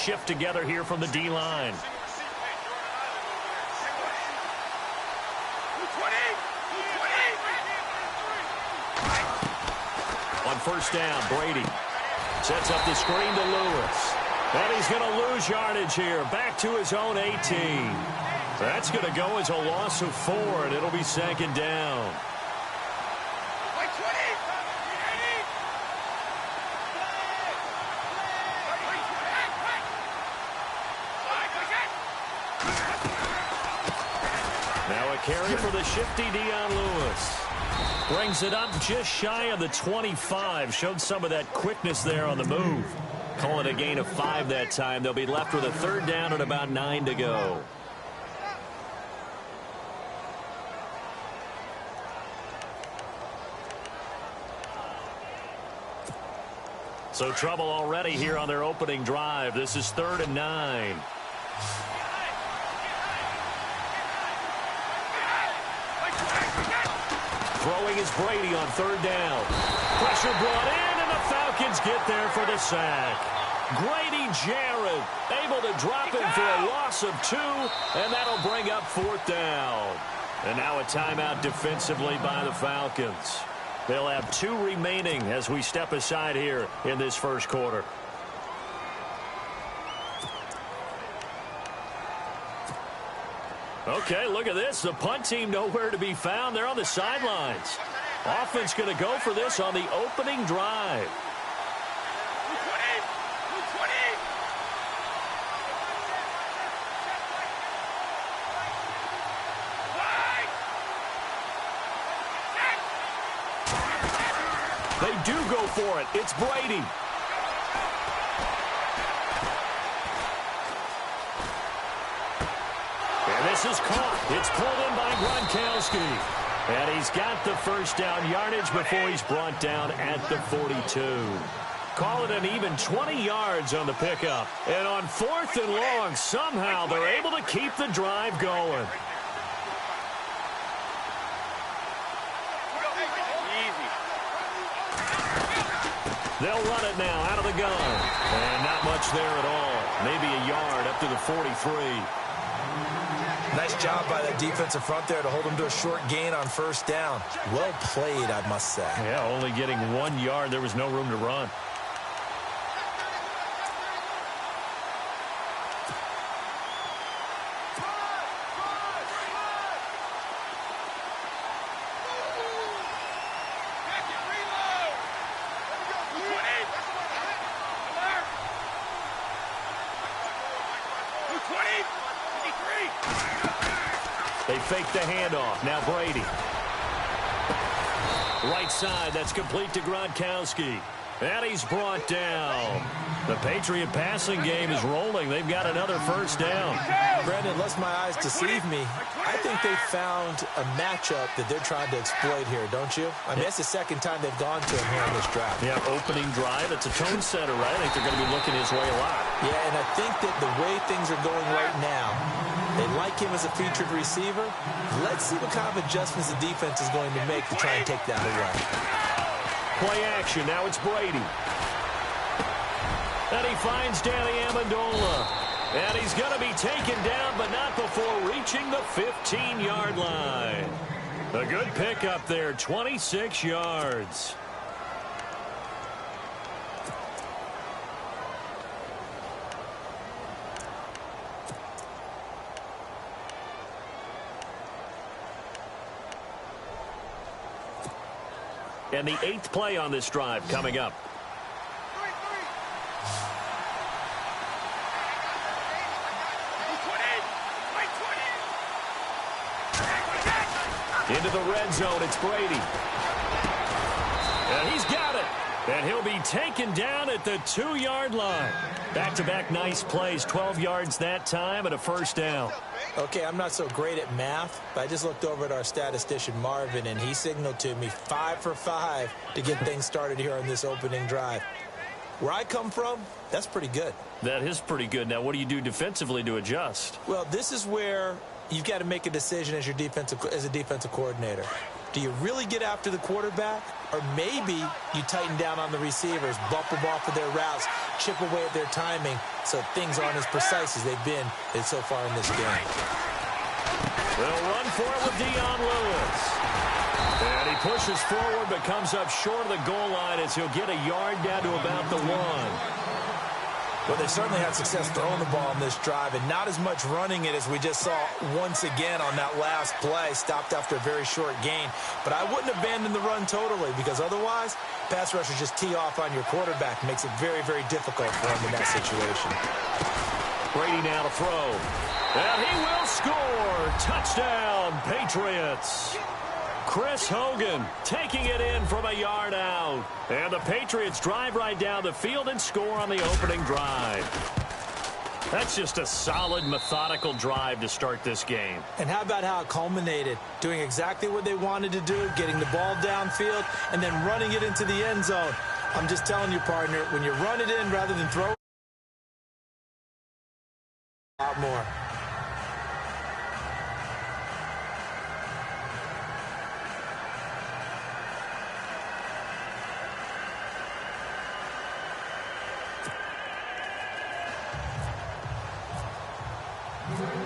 shift together here from the D-line. On first down, Brady sets up the screen to Lewis. And he's going to lose yardage here. Back to his own 18. That's going to go as a loss of 4, and it'll be second down. Now a carry for the shifty Dion Lewis. Brings it up just shy of the 25. Showed some of that quickness there on the move. Call it a gain of 5 that time. They'll be left with a third down and about 9 to go. So trouble already here on their opening drive. This is 3rd and 9. Throwing is Brady on 3rd down. Pressure brought in, and the Falcons get there for the sack. Grady Jarrett able to drop him for a loss of 2, and that'll bring up 4th down. And now a timeout defensively by the Falcons. They'll have 2 remaining as we step aside here in this first quarter. Okay, look at this. The punt team nowhere to be found. They're on the sidelines. Offense going to go for this on the opening drive. They do go for it. It's Brady. And this is caught. It's pulled in by Gronkowski. And he's got the first down yardage before he's brought down at the 42. Call it an even 20 yards on the pickup. And on 4th and long, somehow they're able to keep the drive going. They'll run it now out of the gun. And not much there at all. Maybe a yard up to the 43. Nice job by the defensive front there to hold them to a short gain on first down. Well played, I must say. Yeah, only getting 1 yard. There was no room to run. They fake the handoff. Now Brady. Right side, that's complete to Gronkowski. And he's brought down. The Patriot passing game is rolling. They've got another first down. Brandon, lest my eyes deceive me, I think they found a matchup that they're trying to exploit here, don't you? I mean, it's the second time they've gone to him here in this drive. Yeah, opening drive. It's a tone setter, right? I think they're going to be looking his way a lot. Yeah, and I think that the way things are going right now, they like him as a featured receiver. Let's see what kind of adjustments the defense is going to make to try and take that away. Play action. Now it's Brady. And he finds Danny Amendola. And he's going to be taken down, but not before reaching the 15-yard line. A good pickup there, 26 yards. And the 8th play on this drive coming up. Into the red zone, it's Brady. And he's got it. And he'll be taken down at the 2-yard line. Back-to-back nice plays, 12 yards that time and a first down. Okay, I'm not so great at math, but I just looked over at our statistician, Marvin, and he signaled to me 5 for 5 to get things started here on this opening drive. Where I come from, that's pretty good. That is pretty good. Now, what do you do defensively to adjust? Well, this is where you've got to make a decision as a defensive coordinator. Do you really get after the quarterback? Or maybe you tighten down on the receivers, bump them off of their routes, chip away at their timing so things aren't as precise as they've been so far in this game. They'll run for it with Dion Lewis. And he pushes forward but comes up short of the goal line as he'll get a yard down to about the 1. Well, they certainly had success throwing the ball on this drive and not as much running it as we just saw once again on that last play, stopped after a very short gain. But I wouldn't abandon the run totally because otherwise, pass rushers just tee off on your quarterback. Makes it very, very difficult for him in that situation. Brady now to throw. And he will score. Touchdown, Patriots. Chris Hogan taking it in from a yard out. And the Patriots drive right down the field and score on the opening drive. That's just a solid, methodical drive to start this game. And how about how it culminated? Doing exactly what they wanted to do, getting the ball downfield, and then running it into the end zone. I'm just telling you, partner, when you run it in rather than throw it, a lot more.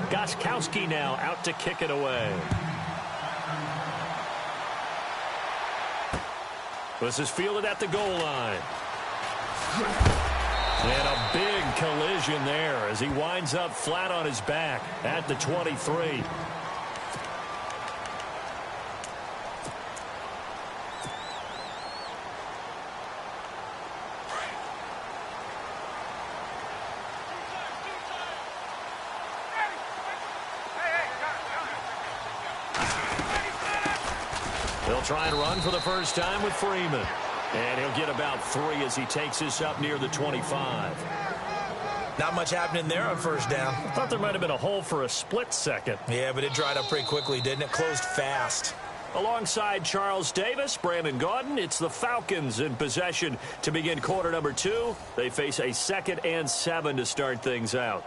Gostkowski now out to kick it away. This is fielded at the goal line. And a big collision there as he winds up flat on his back at the 23. They'll try and run for the first time with Freeman. And he'll get about 3 as he takes this up near the 25. Not much happening there on first down. Thought there might have been a hole for a split second. Yeah, but it dried up pretty quickly, didn't it? Closed fast. Alongside Charles Davis, Brandon Gaudin, it's the Falcons in possession to begin quarter number 2. They face a 2nd and 7 to start things out.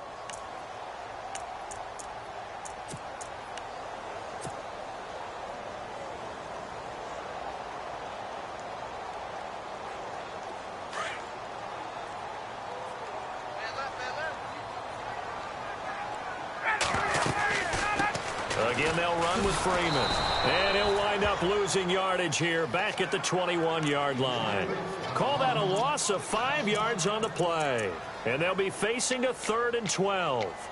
Again, they'll run with Freeman. And he'll wind up losing yardage here back at the 21-yard line. Call that a loss of 5 yards on the play. And they'll be facing a 3rd and 12.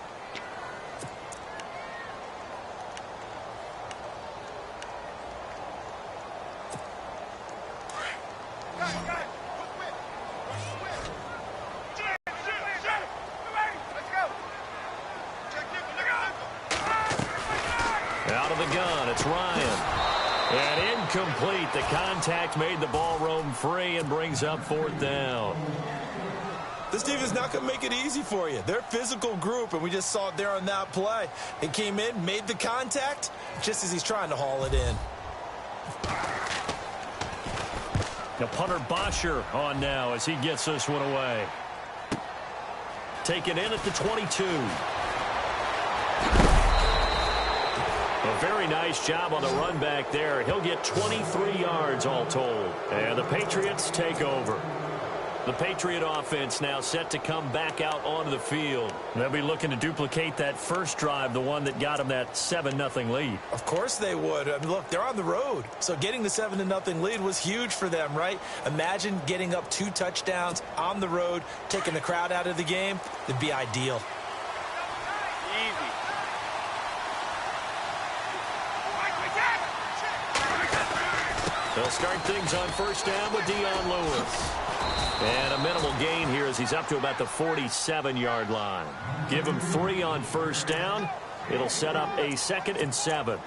Out of the gun, it's Ryan. And incomplete. The contact made the ball roam free and brings up 4th down. This team is not going to make it easy for you. They're a physical group, and we just saw it there on that play. He came in, made the contact, just as he's trying to haul it in. Now punter Bosher on now as he gets this one away. Taken in at the 22. A very nice job on the run back there. He'll get 23 yards all told. And the Patriots take over. The Patriot offense now set to come back out onto the field. They'll be looking to duplicate that first drive, the one that got them that 7-0 lead. Of course they would. I mean, look, they're on the road. So getting the 7-0 lead was huge for them, right? Imagine getting up 2 touchdowns on the road, taking the crowd out of the game. It'd be ideal. They'll start things on first down with Dion Lewis. And a minimal gain here as he's up to about the 47-yard line. Give him 3 on first down. It'll set up a 2nd and 7.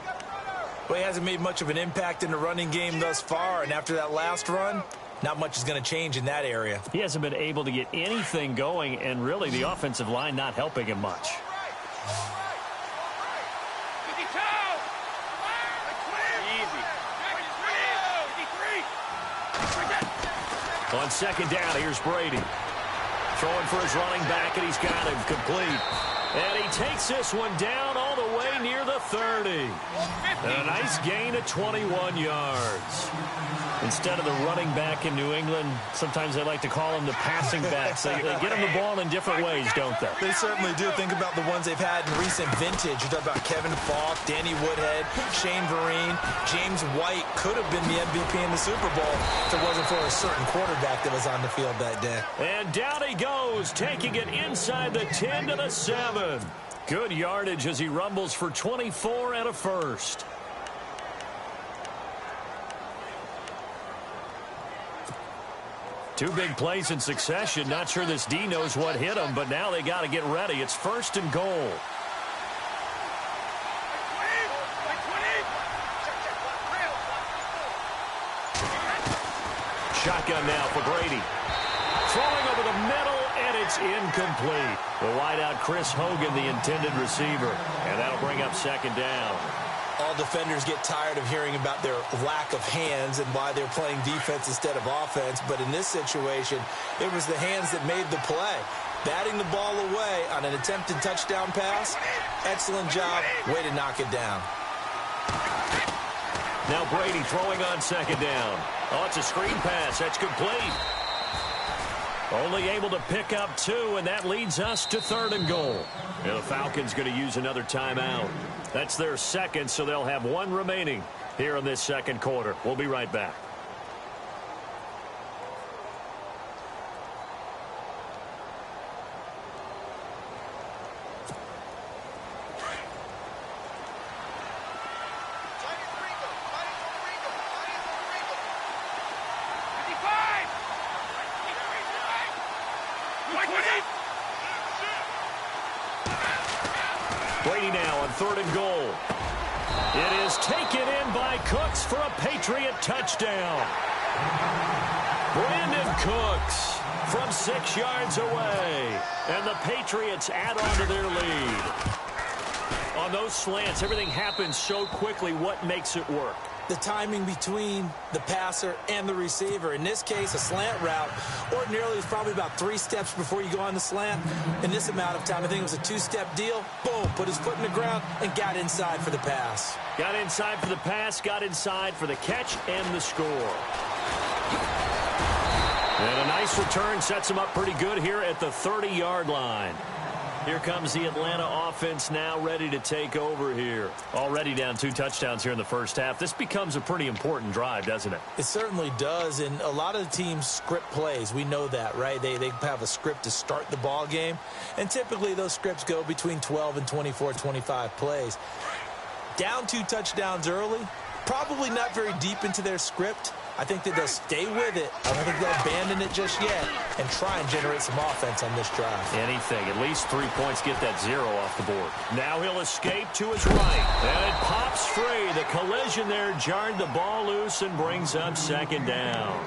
Well, he hasn't made much of an impact in the running game thus far, and after that last run, not much is going to change in that area. He hasn't been able to get anything going, and really the offensive line not helping him much. On second down, here's Brady. Throwing for his running back, and he's got him complete. And he takes this one down all the way near the 30. And a nice gain of 21 yards. Instead of the running back in New England, sometimes they like to call them the passing backs. They get them the ball in different ways, don't they? They certainly do. Think about the ones they've had in recent vintage. You talk about Kevin Falk, Danny Woodhead, Shane Vereen, James White could have been the MVP in the Super Bowl if it wasn't for a certain quarterback that was on the field that day. And down he goes, taking it inside the 10 to the 7. Good yardage as he rumbles for 24 and a first. Two big plays in succession. Not sure this D knows what hit him, but now they got to get ready. It's 1st and goal. Shotgun now for Brady. Throwing over the middle, and it's incomplete. The wideout, Chris Hogan, the intended receiver. And that'll bring up 2nd down. All defenders get tired of hearing about their lack of hands and why they're playing defense instead of offense. But in this situation, it was the hands that made the play. Batting the ball away on an attempted touchdown pass. Excellent job. Way to knock it down. Now Brady throwing on 2nd down. Oh, it's a screen pass. That's complete. Only able to pick up 2, and that leads us to 3rd and goal. And the Falcons going to use another timeout. That's their 2nd, so they'll have 1 remaining here in this 2nd quarter. We'll be right back. Brady now on 3rd and goal. It is taken in by Cooks for a Patriot touchdown. Brandon Cooks from 6 yards away. And the Patriots add on to their lead. On those slants, everything happens so quickly. What makes it work? The timing between the passer and the receiver. In this case, a slant route ordinarily is probably about 3 steps before you go on the slant. In this amount of time, I think it was a 2-step deal. Boom, put his foot in the ground and got inside for the pass. Got inside for the pass, got inside for the catch and the score. And a nice return sets him up pretty good here at the 30-yard line. Here comes the Atlanta offense now ready to take over here. Already down 2 touchdowns here in the first half. This becomes a pretty important drive, doesn't it? It certainly does, and a lot of the teams script plays. We know that, right? They have a script to start the ball game, and typically those scripts go between 12 and 24, 25 plays. Down 2 touchdowns early, probably not very deep into their script. I think that they'll stay with it. I don't think they'll abandon it just yet and try and generate some offense on this drive. Anything. At least 3 points, get that 0 off the board. Now he'll escape to his right. And it pops free. The collision there jarred the ball loose and brings up 2nd down.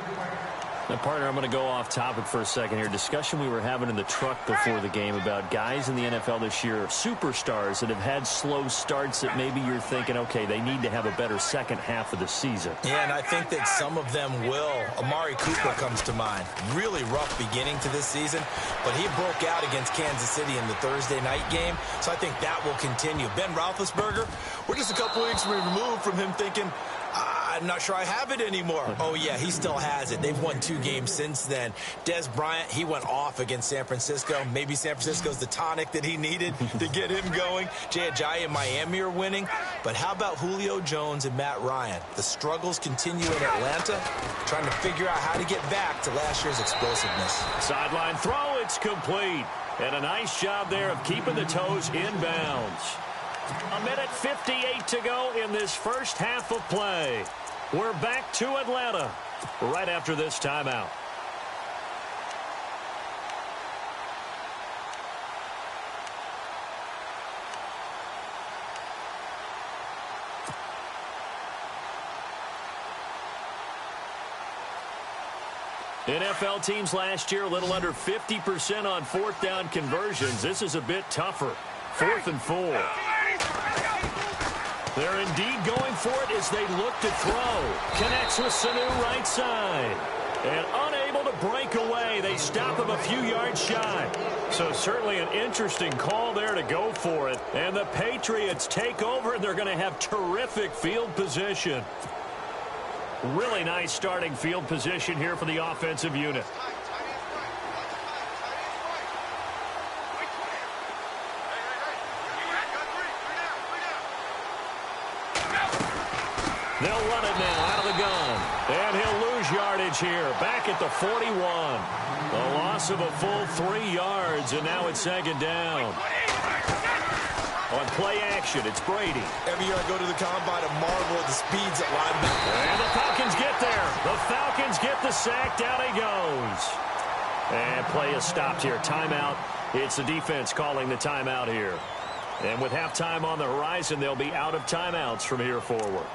Now, partner, I'm going to go off topic for a second here. Discussion we were having in the truck before the game about guys in the NFL this year, superstars that have had slow starts that maybe you're thinking, okay, they need to have a better second half of the season. Yeah, and I think that some of them will. Amari Cooper comes to mind. Really rough beginning to this season, but he broke out against Kansas City in the Thursday night game, so I think that will continue. Ben Roethlisberger, we're just a couple weeks removed from him thinking, I'm not sure I have it anymore. Oh, yeah, he still has it. They've won 2 games since then. Des Bryant, he went off against San Francisco. Maybe San Francisco's the tonic that he needed to get him going. Jay Ajayi and Miami are winning. But how about Julio Jones and Matt Ryan? The struggles continue in Atlanta, trying to figure out how to get back to last year's explosiveness. Sideline throw, it's complete. And a nice job there of keeping the toes inbounds. 1:58 to go in this first half of play. We're back to Atlanta right after this timeout. NFL teams last year a little under 50% on 4th down conversions. This is a bit tougher. 4th and 4. They're indeed going for it as they look to throw. Connects with Sanu right side. And unable able to break away. They stop him a few yards shy. So certainly an interesting call there to go for it. And the Patriots take over, and they're going to have terrific field position. Really nice starting field position here for the offensive unit. They'll run it now out of the gun. And he'll lose yardage here. Back at the 41. A loss of a full 3 yards, and now it's second down. On play action, it's Brady. Every year I go to the combine and marvel at the speeds at linebacker. And the Falcons get there. The Falcons get the sack. Down he goes. And play is stopped here. Timeout. It's the defense calling the timeout here. And with halftime on the horizon, they'll be out of timeouts from here forward.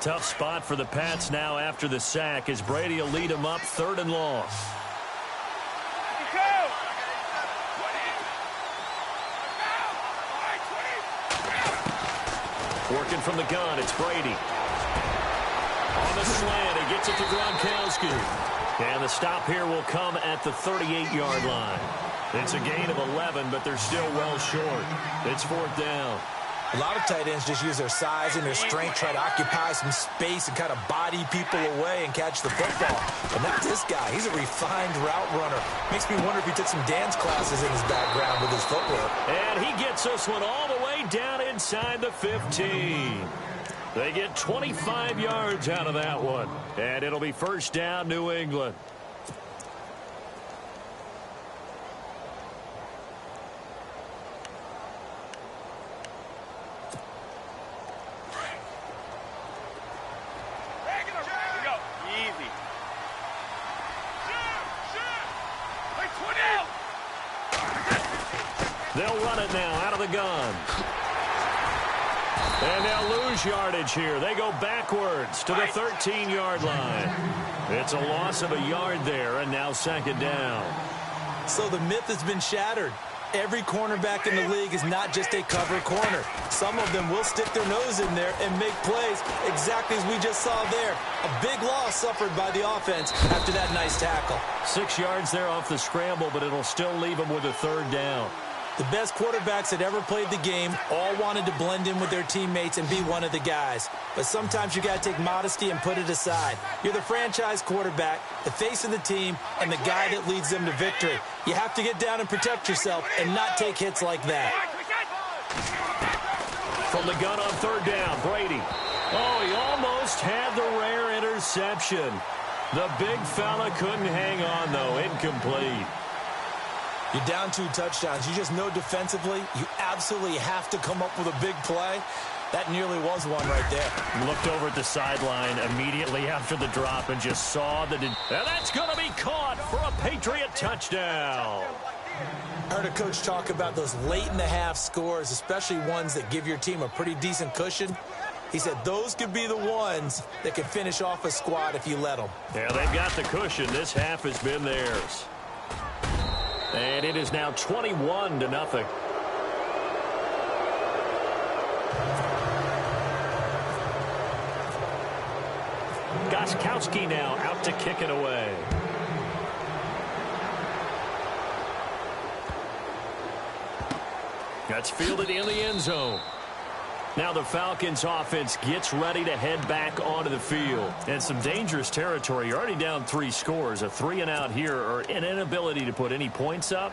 Tough spot for the Pats now after the sack as Brady will lead them up 3rd and long. Working from the gun, it's Brady. On the slant, he gets it to Gronkowski. And the stop here will come at the 38-yard line. It's a gain of 11, but they're still well short. It's 4th down. A lot of tight ends just use their size and their strength, try to occupy some space and kind of body people away and catch the football. But not this guy. He's a refined route runner. Makes me wonder if he took some dance classes in his background with his footwork. And he gets this one all the way down inside the 15. They get 25 yards out of that one. And it'll be 1st down, New England. They'll run it now out of the gun. And they'll lose yardage here. They go backwards to the 13-yard line. It's a loss of a yard there, and now 2nd down. So the myth has been shattered. Every cornerback in the league is not just a cover corner. Some of them will stick their nose in there and make plays exactly as we just saw there. A big loss suffered by the offense after that nice tackle. 6 yards there off the scramble, but it'll still leave them with a 3rd down. The best quarterbacks that ever played the game all wanted to blend in with their teammates and be one of the guys. But sometimes you got to take modesty and put it aside. You're the franchise quarterback, the face of the team, and the guy that leads them to victory. You have to get down and protect yourself and not take hits like that. From the gun on 3rd down, Brady. Oh, he almost had the rare interception. The big fella couldn't hang on, though. Incomplete. You're down 2 touchdowns. You just know defensively you absolutely have to come up with a big play. That nearly was one right there. Looked over at the sideline immediately after the drop and just saw that and that's going to be caught for a Patriot touchdown. I heard a coach talk about those late-in-the-half scores, especially ones that give your team a pretty decent cushion. He said those could be the ones that could finish off a squad if you let them. Yeah, they've got the cushion. This half has been theirs. And it is now 21-0. Gostkowski now out to kick it away. That's fielded in the end zone. Now the Falcons offense gets ready to head back onto the field. And some dangerous territory. You're already down 3 scores. A 3-and-out here or an inability to put any points up.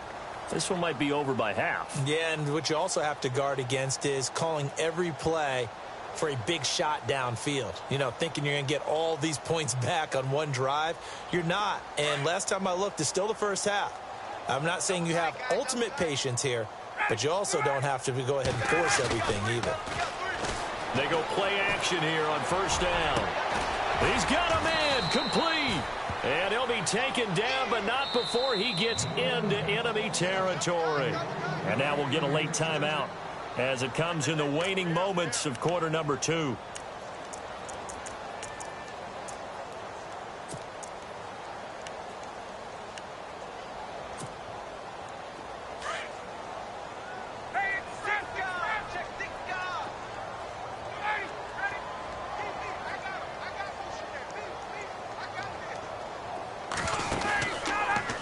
This one might be over by half. Yeah, and what you also have to guard against is calling every play for a big shot downfield. You know, thinking you're going to get all these points back on one drive. You're not. And last time I looked, it's still the first half. I'm not saying you have ultimate patience here, but you also don't have to go ahead and force everything either. They go play action here on 1st down. He's got a man complete. And he'll be taken down, but not before he gets into enemy territory. And now we'll get a late timeout as it comes in the waning moments of quarter number 2.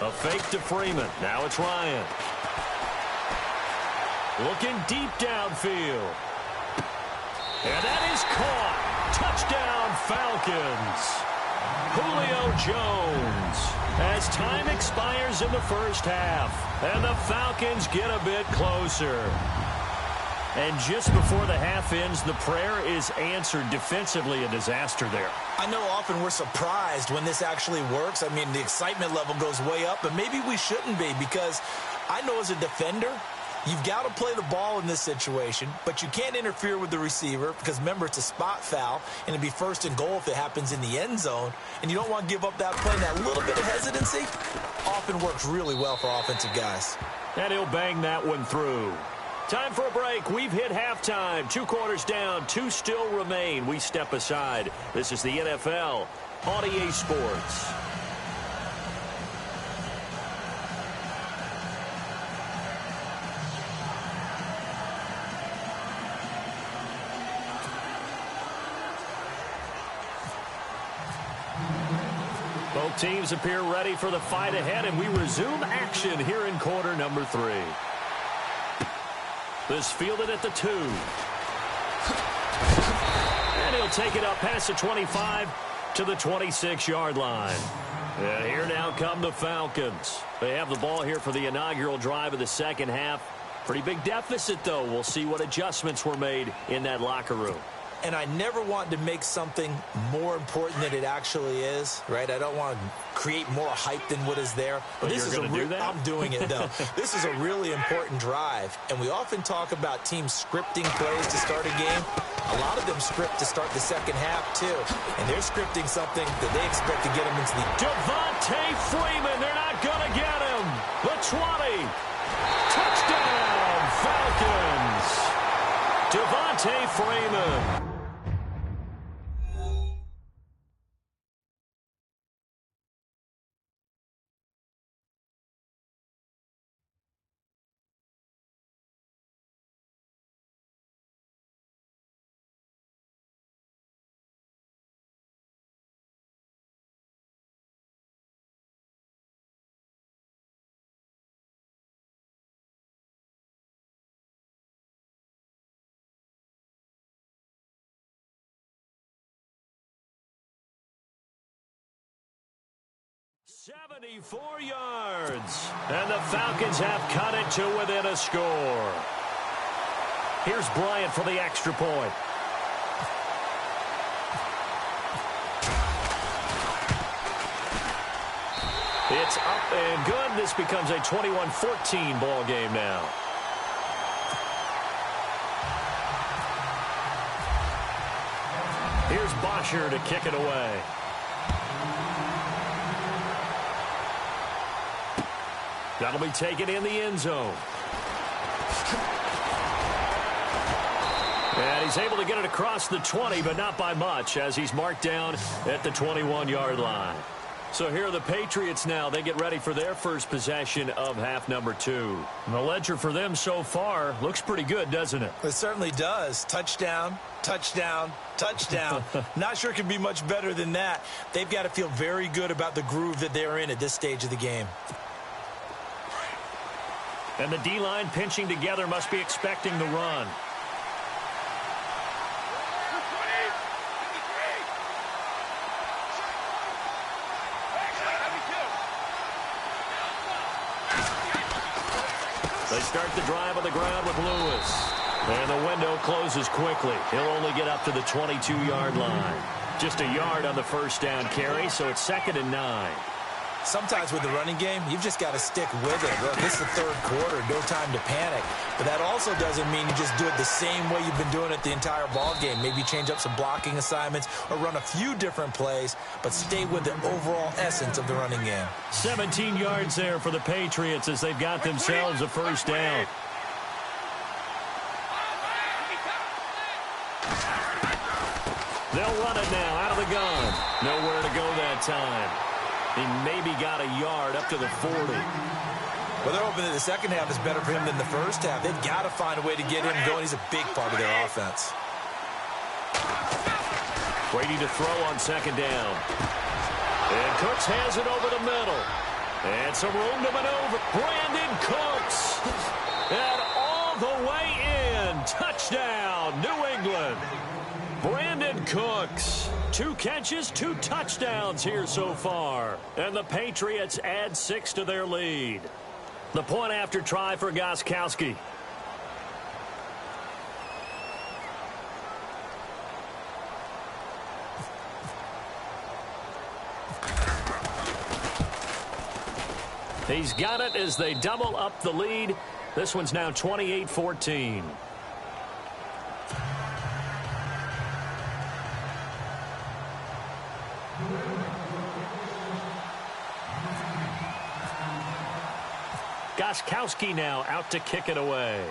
A fake to Freeman. Now it's Ryan. Looking deep downfield. And that is caught. Touchdown, Falcons. Julio Jones. As time expires in the first half, and the Falcons get a bit closer. And just before the half ends, the prayer is answered. Defensively, a disaster there. I know often we're surprised when this actually works. I mean, the excitement level goes way up, but maybe we shouldn't be, because I know as a defender, you've got to play the ball in this situation, but you can't interfere with the receiver because, remember, it's a spot foul, and it'd be first and goal if it happens in the end zone, and you don't want to give up that play. And that little bit of hesitancy often works really well for offensive guys. And he'll bang that one through. Time for a break. We've hit halftime. 2 quarters down, 2 still remain. We step aside. This is the NFL on EA Sports. Both teams appear ready for the fight ahead, and we resume action here in quarter number 3. This fielded at the 2. And he'll take it up past the 25 to the 26-yard line. And here now come the Falcons. They have the ball here for the inaugural drive of the second half. Pretty big deficit, though. We'll see what adjustments were made in that locker room. And I never want to make something more important than it actually is, right? I don't want to create more hype than what is there. But this is going to do that? I'm doing it, though. This is a really important drive. And we often talk about teams scripting plays to start a game. A lot of them script to start the second half, too. And they're scripting something that they expect to get them into the... Devontae Freeman, they're not going to get him. The 20. Touchdown, Falcons. Devontae Freeman. "74 yards, and the Falcons have cut it to within a score." Here's Bryant for the extra point. It's up and good. This becomes a 21-14 ball game now. Here's Bosher to kick it away. That'll be taken in the end zone. And he's able to get it across the 20, but not by much, as he's marked down at the 21-yard line. So here are the Patriots now. They get ready for their first possession of half number 2. And the ledger for them so far looks pretty good, doesn't it? It certainly does. Touchdown, touchdown, touchdown. Not sure it can be much better than that. They've got to feel very good about the groove that they're in at this stage of the game. And the D-line pinching together must be expecting the run. They start the drive on the ground with Lewis. And the window closes quickly. He'll only get up to the 22-yard line. Just a yard on the first down carry, so it's 2nd and 9. Sometimes with the running game, you've just got to stick with it. Look, this is the third quarter, no time to panic. But that also doesn't mean you just do it the same way you've been doing it the entire ball game. Maybe change up some blocking assignments or run a few different plays, but stay with the overall essence of the running game. 17 yards there for the Patriots as they've got themselves a first down. They'll run it now out of the gun. Nowhere to go that time. He maybe got a yard up to the 40. Well, they're hoping that the second half is better for him than the first half. They've got to find a way to get him going. He's a big part of their offense. Brady to throw on 2nd down. And Cooks has it over the middle. And some room to maneuver. Brandon Cooks. And all the way in. Touchdown, New England. Brandon Cooks. 2 catches, 2 touchdowns here so far. And the Patriots add 6 to their lead. The point after try for Gostkowski. He's got it as they double up the lead. This one's now 28-14. Gostkowski now out to kick it away.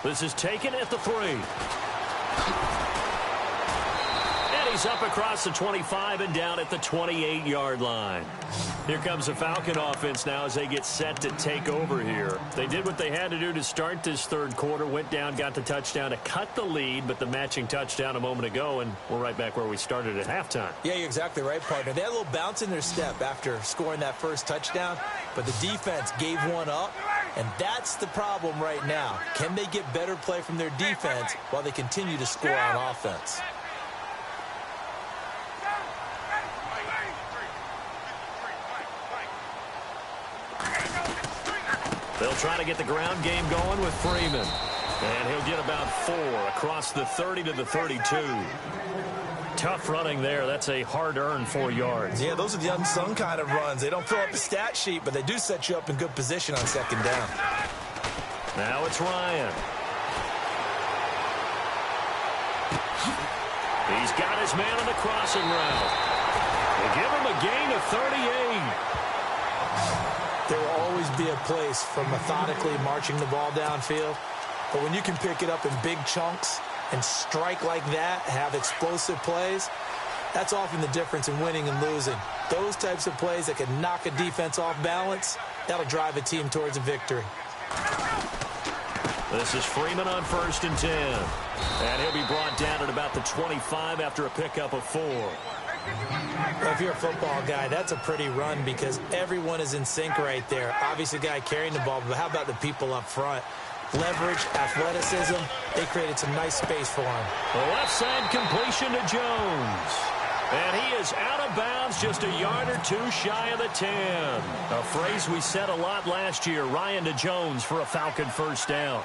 This is taken at the 3. And he's up across the 25 and down at the 28-yard line. Here comes the Falcon offense now as they get set to take over here. They did what they had to do to start this third quarter, went down, got the touchdown to cut the lead, but the matching touchdown a moment ago, and we're right back where we started at halftime. Yeah, you're exactly right, partner. They had a little bounce in their step after scoring that first touchdown, but the defense gave one up, and that's the problem right now. Can they get better play from their defense while they continue to score on offense? They'll try to get the ground game going with Freeman. And he'll get about 4 across the 30 to the 32. Tough running there. That's a hard-earned 4 yards. Yeah, those are the unsung kind of runs. They don't fill up the stat sheet, but they do set you up in good position on second down. Now it's Ryan. He's got his man on the crossing route. They give him a gain of 38. There will always be a place for methodically marching the ball downfield. But when you can pick it up in big chunks and strike like that, have explosive plays, that's often the difference in winning and losing. Those types of plays that can knock a defense off balance, that'll drive a team towards a victory. This is Freeman on 1st and 10. And he'll be brought down at about the 25 after a pickup of 4. Well, if you're a football guy, that's a pretty run because everyone is in sync right there. Obviously, the guy carrying the ball, but how about the people up front? Leverage, athleticism, they created some nice space for him. The left side completion to Jones. And he is out of bounds just a yard or 2 shy of the 10. A phrase we said a lot last year, Ryan to Jones for a Falcon first down.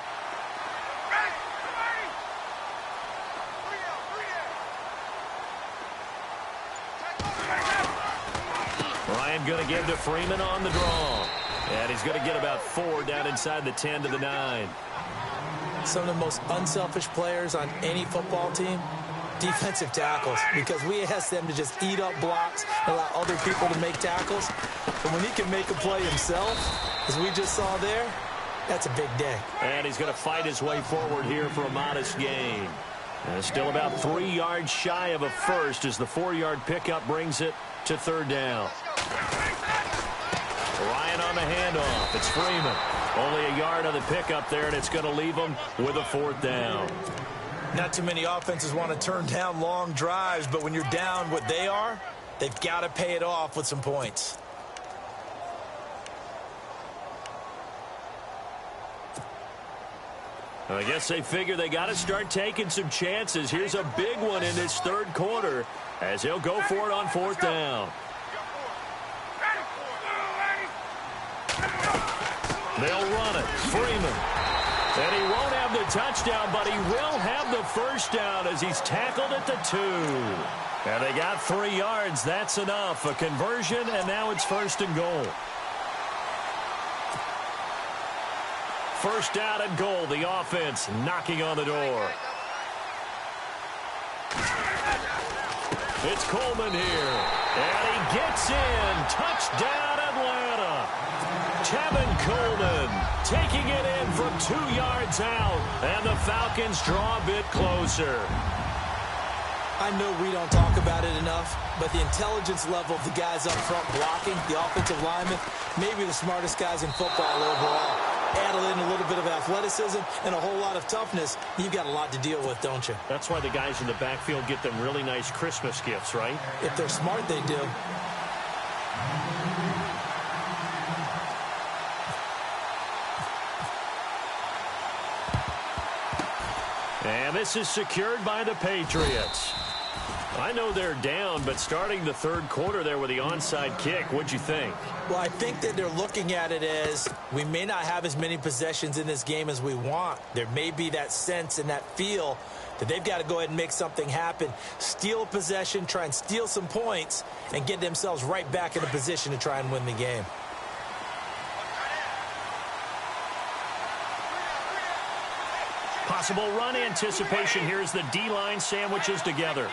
Ryan going to give to Freeman on the draw. And he's going to get about 4 down inside the 10 to the 9. Some of the most unselfish players on any football team, defensive tackles, because we ask them to just eat up blocks and allow other people to make tackles. But when he can make a play himself, as we just saw there, that's a big day. And he's going to fight his way forward here for a modest gain. And still about 3 yards shy of a first as the 4-yard pickup brings it to 3rd down. Ryan on the handoff. It's Freeman. Only a yard on the pickup there, and it's going to leave him with a 4th down. Not too many offenses want to turn down long drives, but when you're down what they are, they've got to pay it off with some points. I guess they figure they got to start taking some chances. Here's a big one in this 3rd quarter as he'll go for it on 4th down. They'll run it. Freeman. And he won't have the touchdown, but he will have the first down as he's tackled at the 2. And they got 3 yards. That's enough. A conversion, and now it's 1st and goal. 1st down and goal. The offense knocking on the door. It's Coleman here. And he gets in. Touchdown, Atlanta. Tevin Coleman taking it in from 2 yards out. And the Falcons draw a bit closer. I know we don't talk about it enough, but the intelligence level of the guys up front blocking, the offensive linemen, maybe the smartest guys in football overall. Add in a little bit of athleticism and a whole lot of toughness, you've got a lot to deal with, don't you? That's why the guys in the backfield get them really nice Christmas gifts, right? If they're smart, they do. And this is secured by the Patriots. I know they're down, but starting the third quarter there with the onside kick, what'd you think? Well, I think that they're looking at it as we may not have as many possessions in this game as we want. There may be that sense and that feel that they've got to go ahead and make something happen, steal a possession, try and steal some points, and get themselves right back in a position to try and win the game. Possible run anticipation. Here's the D-line sandwiches together.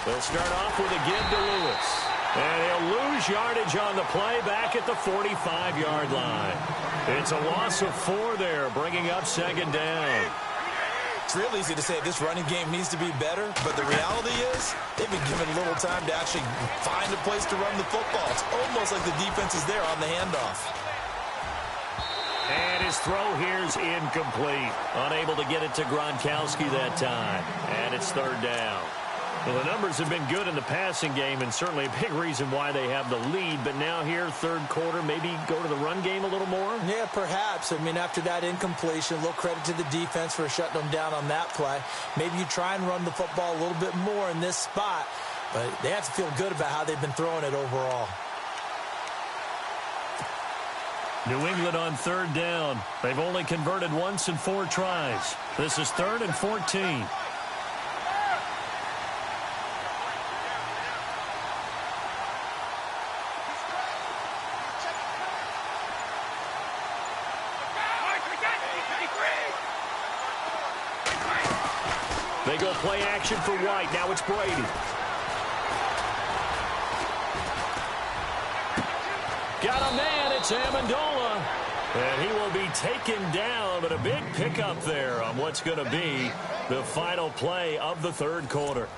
They'll start off with a give to Lewis. And he'll lose yardage on the play back at the 45-yard line. It's a loss of 4 there, bringing up second down. It's real easy to say this running game needs to be better, but the reality is they've been given little time to actually find a place to run the football. It's almost like the defense is there on the handoff. And his throw here's incomplete. Unable to get it to Gronkowski that time. And it's third down. Well, the numbers have been good in the passing game, and certainly a big reason why they have the lead. But now here, third quarter, maybe go to the run game a little more? Yeah, perhaps. I mean, after that incompletion, a little credit to the defense for shutting them down on that play. Maybe you try and run the football a little bit more in this spot, but they have to feel good about how they've been throwing it overall. New England on third down. They've only converted once in 4 tries. This is 3rd and 14. They go play action for White. Now it's Brady. Got a man. It's Amendola. And he will be taken down, but a big pickup there on what's going to be the final play of the third quarter.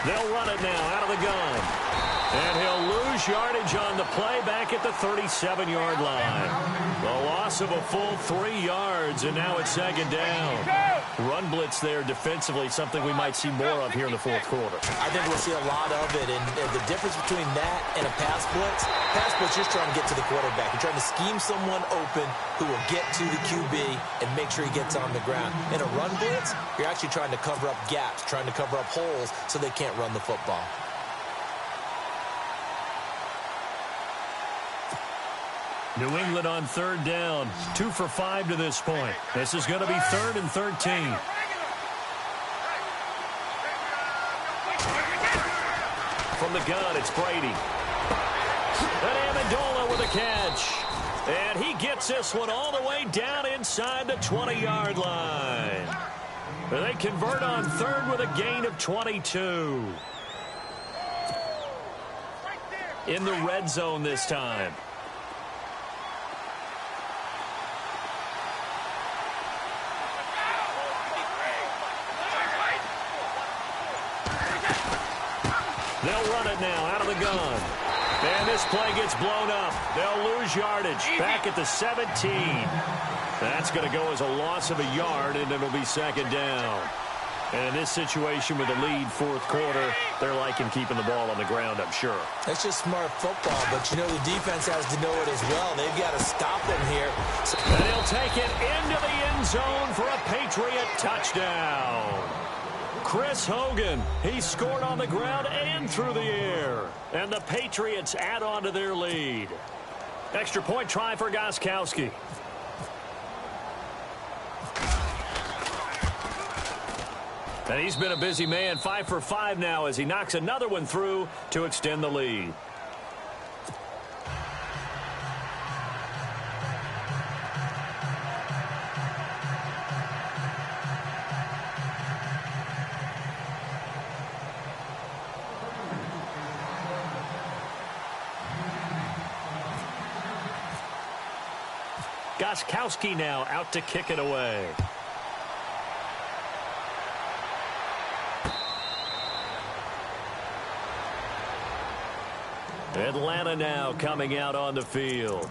They'll run it now out of the gun. And he'll lose yardage on the play back at the 37-yard line. A loss of a full 3 yards, and now it's second down. Run blitz there defensively, something we might see more of here in the fourth quarter. I think we'll see a lot of it, and the difference between that and a pass blitz, you're trying to get to the quarterback. You're trying to scheme someone open who will get to the QB and make sure he gets on the ground. In a run blitz, you're actually trying to cover up gaps, trying to cover up holes so they can't run the football. New England on third down. 2 for 5 to this point. This is going to be 3rd and 13. From the gun, it's Brady. And Amendola with a catch. And he gets this one all the way down inside the 20-yard line. They convert on third with a gain of 22. In the red zone this time. They'll run it now out of the gun. And this play gets blown up. They'll lose yardage back at the 17. That's going to go as a loss of a yard, and it'll be second down. And in this situation with the lead fourth quarter, they're liking keeping the ball on the ground, I'm sure. That's just smart football, but you know the defense has to know it as well. They've got to stop them here. And he'll take it into the end zone for a Patriot touchdown. Chris Hogan, he scored on the ground and through the air. And the Patriots add on to their lead. Extra point try for Gronkowski. And he's been a busy man, 5 for 5 now as he knocks another one through to extend the lead. Gostkowski now out to kick it away. Atlanta now coming out on the field.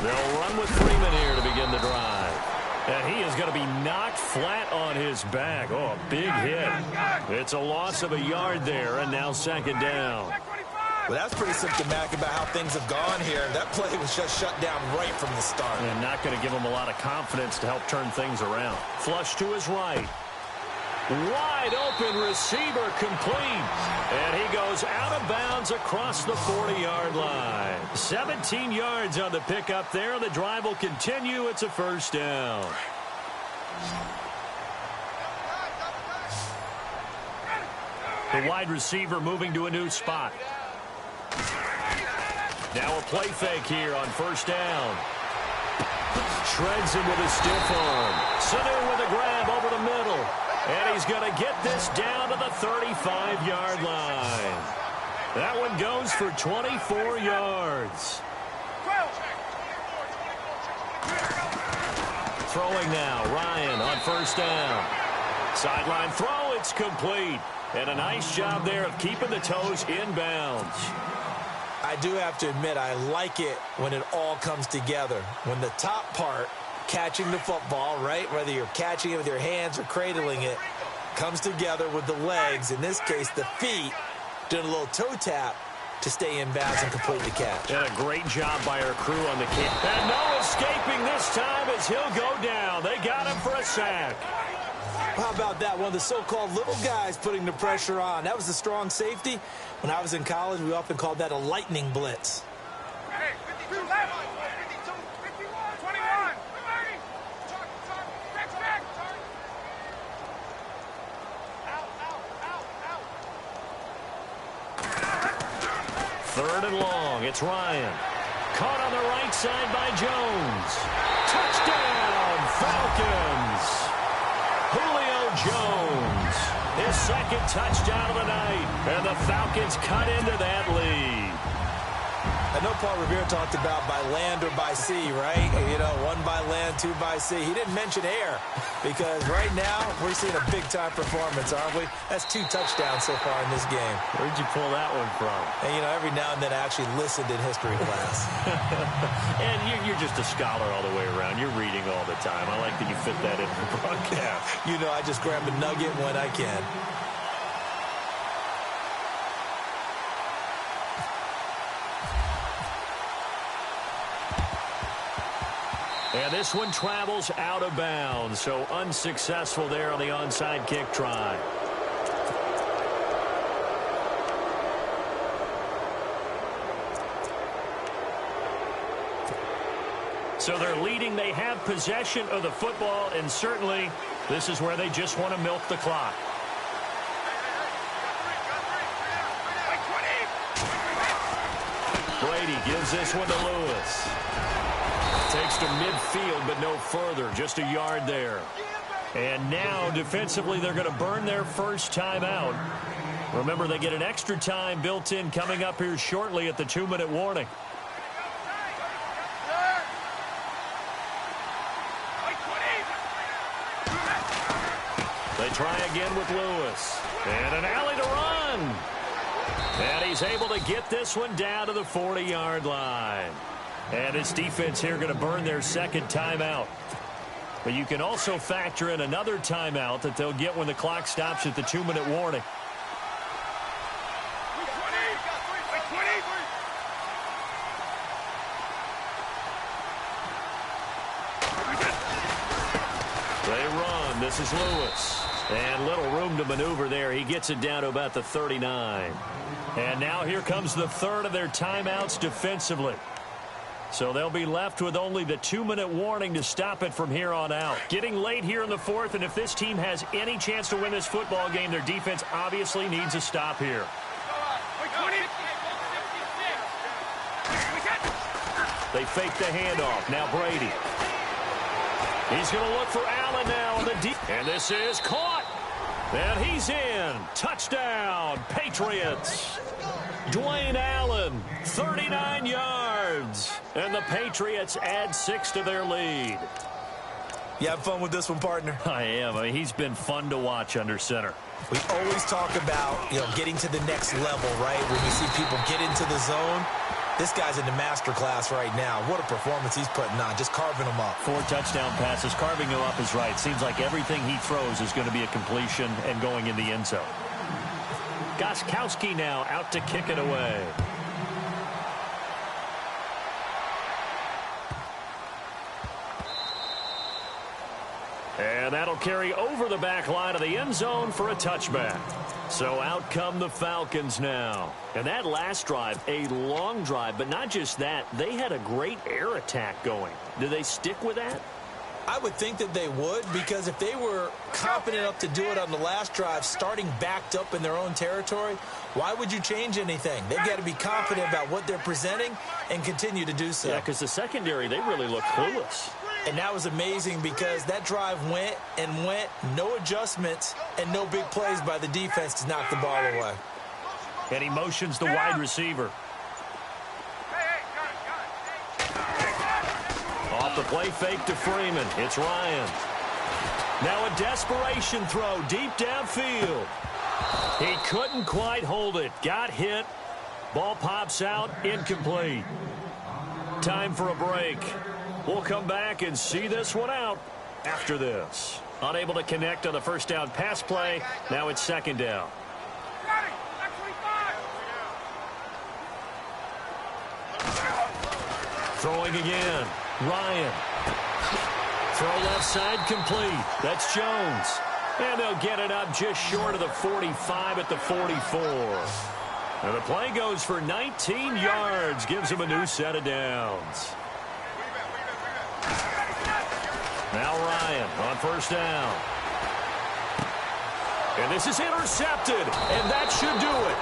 They'll run with Freeman here to begin the drive. And he is going to be knocked flat on his back. Oh, a big hit. It's a loss of a yard there, and now second down. Well, that's pretty symptomatic about how things have gone here. That play was just shut down right from the start. And not going to give him a lot of confidence to help turn things around. Flush to his right. Wide open receiver complete. And he goes out of bounds across the 40-yard line. 17 yards on the pickup there. The drive will continue. It's a first down. The wide receiver moving to a new spot. Now a play fake here on first down. Shreds him with a stiff arm. Sanu with a grab over the middle. And he's going to get this down to the 35-yard line. That one goes for 24 yards. Throwing now, Ryan on first down. Sideline throw, it's complete. And a nice job there of keeping the toes inbounds. I do have to admit, I like it when it all comes together. When the top part, catching the football, right, whether you're catching it with your hands or cradling it, comes together with the legs, in this case the feet, doing a little toe tap to stay in bounds and complete the catch. And a great job by our crew on the kick. And no escaping this time as he'll go down. They got him for a sack. How about that? One of the so-called little guys putting the pressure on. That was the strong safety. When I was in college, we often called that a lightning blitz. Hey, 52 left. 52, 51, 21. Third and long. It's Ryan. Caught on the right side by Jones. Touchdown, Falcons. Julio Jones. His second touchdown of the night. And the Falcons cut into that lead. I know Paul Revere talked about by land or by sea, right? You know, one by land, two by sea. He didn't mention air because right now we're seeing a big-time performance, aren't we? That's 2 touchdowns so far in this game. Where'd you pull that one from? And, you know, every now and then I actually listened in history class. And you're just a scholar all the way around. You're reading all the time. I like that you fit that in the broadcast. You know, I just grab a nugget when I can. And this one travels out of bounds, so unsuccessful there on the onside kick try. So they're leading. They have possession of the football, and certainly this is where they just want to milk the clock. Brady gives this one to Lewis. Takes to midfield, but no further. Just a yard there. And now, defensively, they're going to burn their first timeout. Remember, they get an extra time built in coming up here shortly at the 2-minute warning. They try again with Lewis. And an alley to run. And he's able to get this one down to the 40-yard line. And his defense here going to burn their second timeout. But you can also factor in another timeout that they'll get when the clock stops at the 2-minute warning. They run. This is Lewis. And little room to maneuver there. He gets it down to about the 39. And now here comes the third of their timeouts defensively. So they'll be left with only the 2-minute warning to stop it from here on out. Getting late here in the fourth, and if this team has any chance to win this football game, their defense obviously needs a stop here. They fake the handoff. Now Brady. He's going to look for Allen now in the deep. And this is caught. And he's in. Touchdown, Patriots. Dwayne Allen, 39 yards. And the Patriots add 6 to their lead. You have fun with this one, partner? I am. I mean, he's been fun to watch under center. We always talk about, getting to the next level, right? When we see people get into the zone. This guy's in the master class right now. What a performance he's putting on, just carving them up. 4 touchdown passes. Carving him up is right. Seems like everything he throws is going to be a completion and going in the end zone. Gostkowski now out to kick it away. And that'll carry over the back line of the end zone for a touchback. So out come the Falcons now. And that last drive, a long drive, but not just that. They had a great air attack going. Do they stick with that? I would think that they would, because if they were confident enough to do it on the last drive, starting backed up in their own territory, why would you change anything? They've got to be confident about what they're presenting and continue to do so. Yeah, because the secondary, they really look clueless. And that was amazing because that drive went and went, no adjustments, and no big plays by the defense to knock the ball away. And he motions the wide receiver. Off the play fake to Freeman. It's Ryan. Now a desperation throw deep downfield. He couldn't quite hold it. Got hit. Ball pops out. Incomplete. Time for a break. We'll come back and see this one out after this. Unable to connect on the first down pass play. Now it's second down. Throwing again. Ryan. Throw left side complete. That's Jones. And they'll get it up just short of the 45 at the 44. And the play goes for 19 yards. Gives him a new set of downs. Now Ryan on first down. And this is intercepted. And that should do it.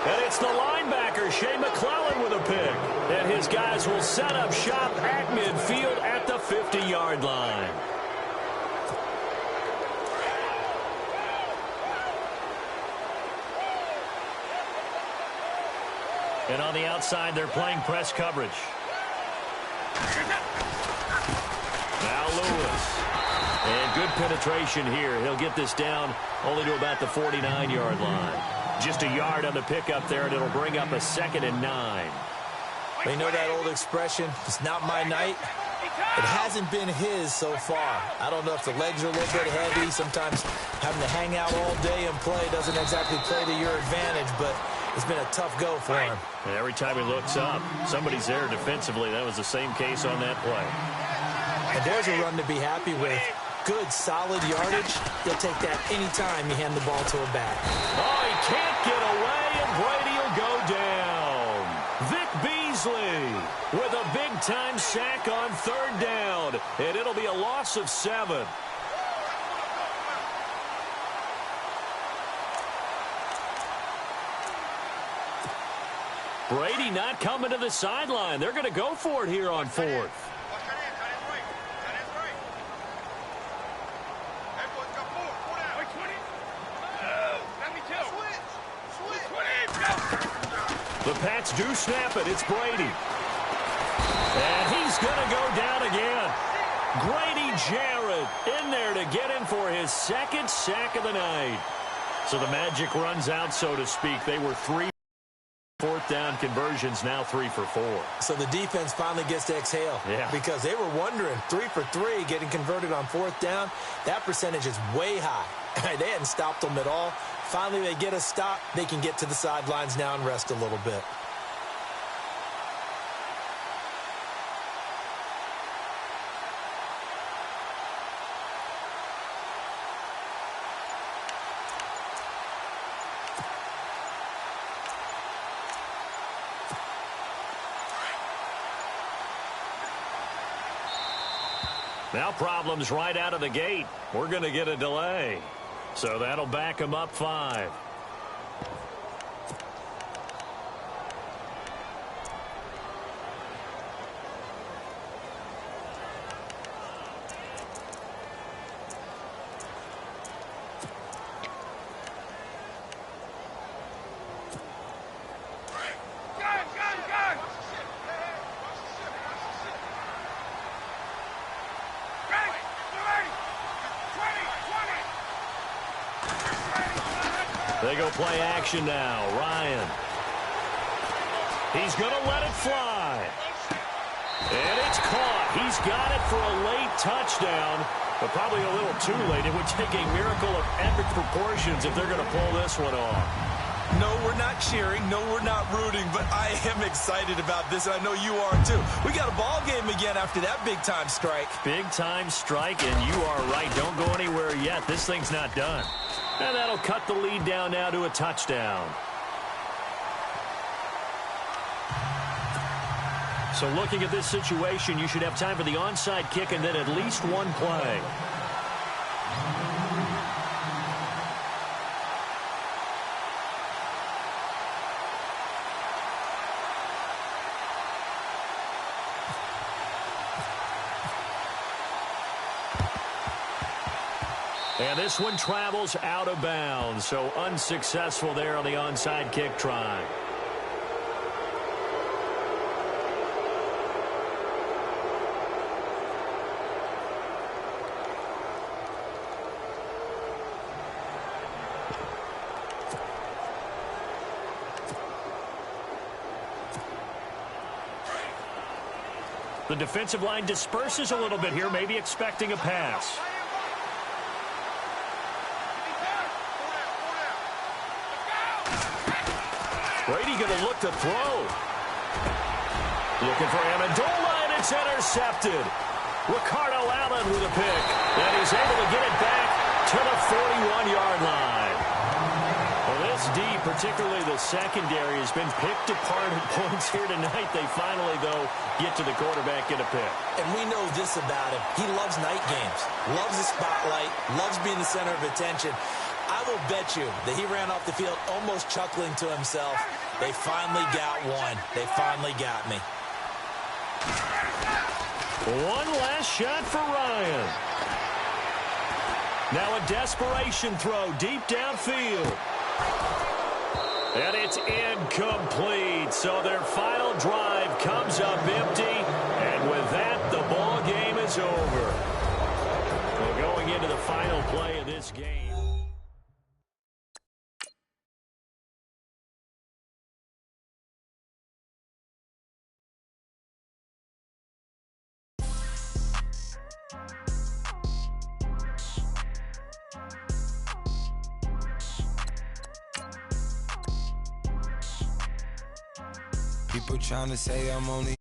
And it's the linebacker, Shea McClellan, with a pick. And his guys will set up shop at midfield at the 50-yard line. And on the outside, they're playing press coverage. Now Lewis. And good penetration here. He'll get this down only to about the 49-yard line. Just a yard on the pickup there, and it'll bring up a 2nd and 9. They know that old expression, it's not my night. It hasn't been his so far. I don't know if the legs are a little bit heavy. Sometimes having to hang out all day and play doesn't exactly play to your advantage, but it's been a tough go for him. And every time he looks up, somebody's there defensively. That was the same case on that play. And there's a run to be happy with. Good, solid yardage. He'll take that anytime you hand the ball to a back. Oh, he can't get away, and Brady will go down. Vic Beasley with a big-time sack on third down, and it'll be a loss of 7. Brady not coming to the sideline. They're going to go for it here on 4th. The Pats do snap it. It's Brady. And he's going to go down again. Grady Jarrett in there to get him for his 2nd sack of the night. So the magic runs out, so to speak. They were 3 4th down conversions, now 3 for 4. So the defense finally gets to exhale. Yeah. Because they were wondering, 3 for 3 getting converted on 4th down. That percentage is way high. They hadn't stopped them at all. Finally, they get a stop. They can get to the sidelines now and rest a little bit. Now problems right out of the gate. We're going to get a delay. So that'll back them up 5. They go play action now. Ryan. He's going to let it fly. And it's caught. He's got it for a late touchdown, but probably a little too late. It would take a miracle of epic proportions if they're going to pull this one off. No, we're not cheering. No, we're not rooting, but I am excited about this, and I know you are too. We got a ball game again after that big-time strike. Big-time strike, and you are right. Don't go anywhere yet. This thing's not done. And that'll cut the lead down now to a touchdown. So looking at this situation, you should have time for the onside kick and then at least one play. And this one travels out of bounds, so unsuccessful there on the onside kick try. The defensive line disperses a little bit here, maybe expecting a pass. Brady going to look to throw. Looking for Amendola, and it's intercepted. Ricardo Allen with a pick, and he's able to get it back to the 41-yard line. Well, this D, particularly the secondary, has been picked apart at points here tonight. They finally, though, get to the quarterback, get a pick. And we know this about him. He loves night games, loves the spotlight, loves being the center of attention. I will bet you that he ran off the field almost chuckling to himself. They finally got one. They finally got me. One last shot for Ryan. Now a desperation throw deep downfield. And it's incomplete. So their final drive comes up empty. And with that, the ball game is over. Well, going into the final play of this game. People trying to say I'm only